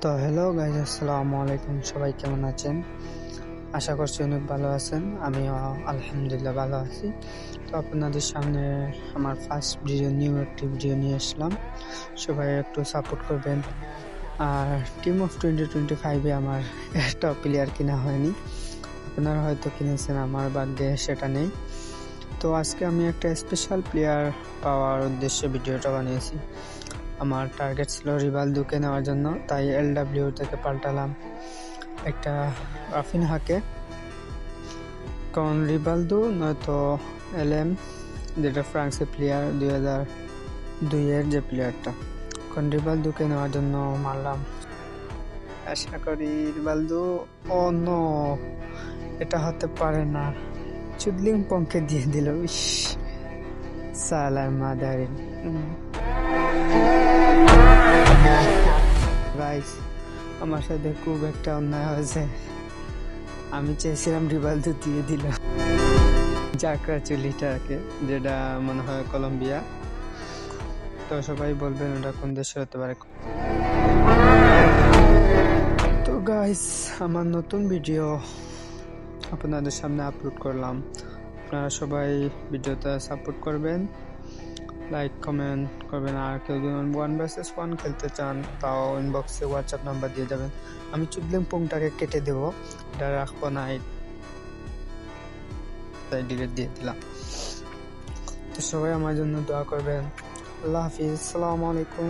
তো hello guys, আসসালামু আলাইকুম। সবাই কেমন আছেন? আশা করছি অনেক ভালো আছেন। আমিও আলহামদুলিল্লাহ ভালো আছি। তো আপনাদের সামনে আমার ফার্স্ট ভিডিও, নিউ একটি ভিডিও নিয়ে আসলাম। সবাই একটু সাপোর্ট করবেন। আর টিম অফ 2025-এ আমার একটা প্লেয়ার কিনা হয়নি, আপনারা হয়তো কিনেছেন, আমার ভাগ্যে সেটা নেই। তো আজকে আমি একটা স্পেশাল প্লেয়ার পাওয়ার উদ্দেশ্যে ভিডিওটা বানিয়েছি। আমার টার্গেট ছিল রিভালদোকে নেওয়ার জন্য, তাই LW থেকে পাল্টালাম একটা রাফিনহাকে। কারণ রিভালদো নয়তো LM, যেটা ফ্রান্সের প্লেয়ার 2002-এর যে প্লেয়ারটা, কারণ রিভালদোকে নেওয়ার জন্য মারলাম। আশা করি রিভালদো, ও নো, এটা হতে পারে না। চুদলিং পংকে দিয়ে দিল। সালার মাদারিন। গাইস, আমার সাথে খুব একটা অন্যায় হয়েছে। আমি চেয়েছিলাম রিভালদো দিয়ে দিল জাকরা চুলিটাকে, যেটা মনে হয় কলম্বিয়া। তো সবাই বলবেন ওটা কোন দেশে হতে পারে। তো গাইস, আমার নতুন ভিডিও আপনাদের সামনে আপলোড করলাম। আপনারা সবাই ভিডিওতে সাপোর্ট করবেন, লাইক কমেন্ট করবেন। আর কেউ যদি 1 vs 1 খেলতে চান, তাও ইনবক্সে হোয়াটসঅ্যাপ নাম্বার দিয়ে যাবেন। আমি চুদলিং পংটাকে কেটে দেবো, এটা রাখবো না, ডিলিট দিয়ে দিলাম। তো সবাই আমার জন্য দোয়া করবেন। আল্লাহ হাফিজ, আসসালামু আলাইকুম।